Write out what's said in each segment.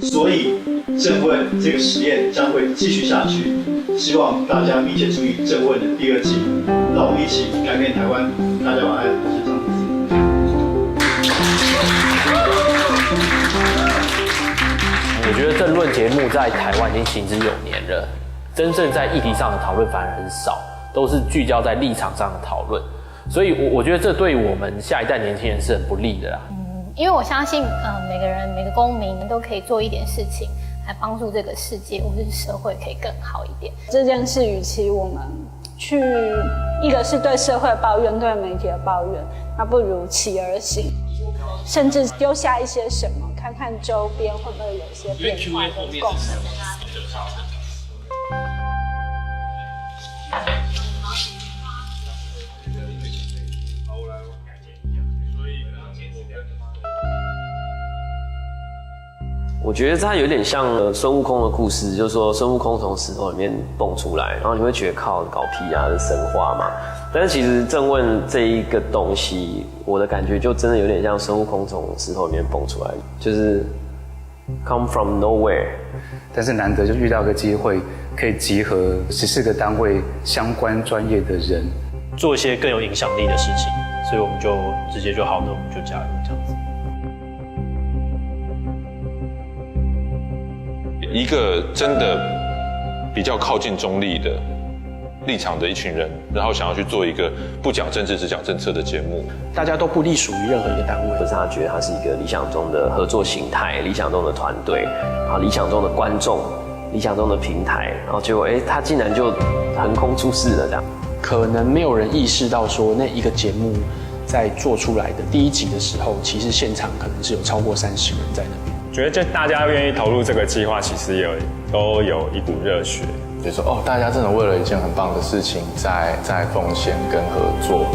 所以政问这个实验将会继续下去，希望大家密切注意政问的第2季，让我们一起改变台湾。大家晚安，我是张子。我觉得政论节目在台湾已经行之有年了，真正在议题上的讨论反而很少，都是聚焦在立场上的讨论，所以我觉得这对我们下一代年轻人是很不利的啦。因为我相信，每个人每个公民都可以做一点事情，来帮助这个世界或者是社会可以更好一点。这件事，与其我们去一个是对社会抱怨，对媒体的抱怨，那不如起而行，甚至丢下一些什么，看看周边会不会有一些变化跟共识。我觉得它有点像孙悟空的故事，就是说孙悟空从石头里面蹦出来，然后你会觉得靠搞屁啊，是神话嘛。但是其实政问这一个东西，我的感觉就真的有点像孙悟空从石头里面蹦出来，就是 come from nowhere。但是难得就遇到个机会，可以集合14个单位相关专业的人，做一些更有影响力的事情，所以我们就直接就好的，我们就加入这样子。一个真的比较靠近中立的立场的一群人，然后想要去做一个不讲政治只讲政策的节目，大家都不隶属于任何一个单位，可是他觉得他是一个理想中的合作形态，理想中的团队，然后理想中的观众，理想中的平台，然后结果他竟然就横空出世了这样。可能没有人意识到说那一个节目在做出来的第1集的时候，其实现场可能是有超过30个人在那边。觉得就大家愿意投入这个计划，其实都有一股热血，就说大家真的为了一件很棒的事情在奉献跟合作。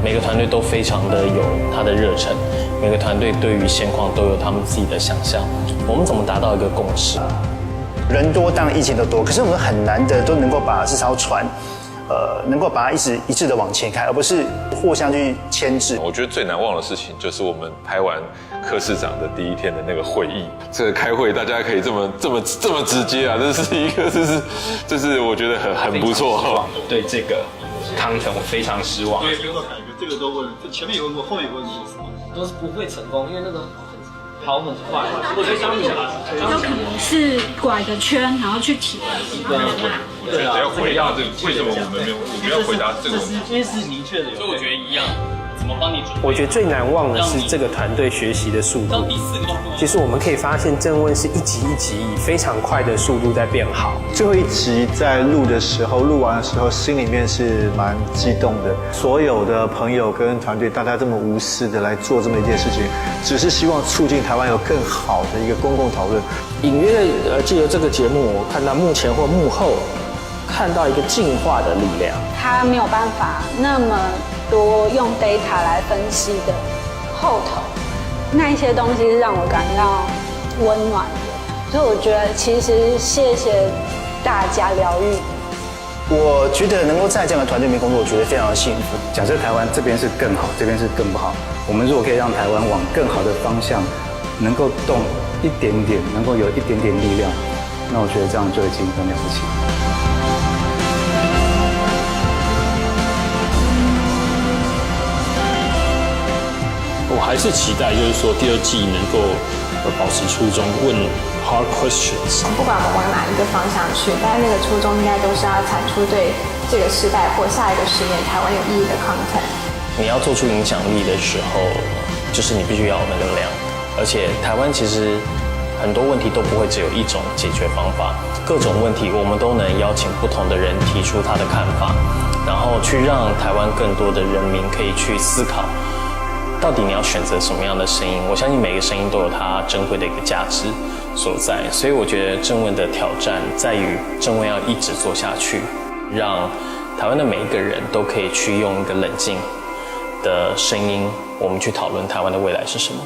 每个团队都非常的有他的热忱，每个团队对于现况都有他们自己的想象。我们怎么达到一个共识？人多当然意见都多，可是我们很难的都能够把这艘船，能够把它一致的往前开，而不是互相去牵制。我觉得最难忘的事情就是我们拍完柯市长的第1天的那个会议，这个开会大家可以这么直接啊，这是一个这是我觉得很不错。对这个汤臣我非常失望。对，不用改革，这个都问，这前面有问过，后面有问过，都是不会成功，因为那个跑很快。我觉得有可能是拐个圈，然后去提。对啊，要回答这个为什么我们要回答这个？因为是明确的，所以我觉得一样。怎么帮你准备？我觉得最难忘的是这个团队学习的速度。其实我们可以发现，政问是一集一集以非常快的速度在变好。最后1集在录完的时候，心里面是蛮激动的。所有的朋友跟团队，大家这么无私的来做这么一件事情，只是希望促进台湾有更好的一个公共讨论。隐约的借由这个节目，我看到幕前或幕后看到一个进化的力量。他没有办法那么多用 data 来分析的后头，那一些东西是让我感到温暖的，所以我觉得其实谢谢大家疗愈。我觉得能够在这样的团队里面工作，我觉得非常的幸福。假设台湾这边是更好，这边是更不好，我们如果可以让台湾往更好的方向能够动一点点，能够有一点点力量，那我觉得这样就已经很了不起。我还是期待，就是说第2季能够保持初衷，问 hard questions。不管我们往哪一个方向去，但那个初衷应该都是要产出对这个时代或下一个10年台湾有意义的 content。你要做出影响力的时候，就是你必须要有那个量。而且台湾其实很多问题都不会只有一种解决方法，各种问题我们都能邀请不同的人提出他的看法，然后去让台湾更多的人民可以去思考。到底你要选择什么样的声音？我相信每个声音都有它珍贵的一个价值所在，所以我觉得政问的挑战在于政问要一直做下去，让台湾的每一个人都可以去用一个冷静的声音，我们去讨论台湾的未来是什么。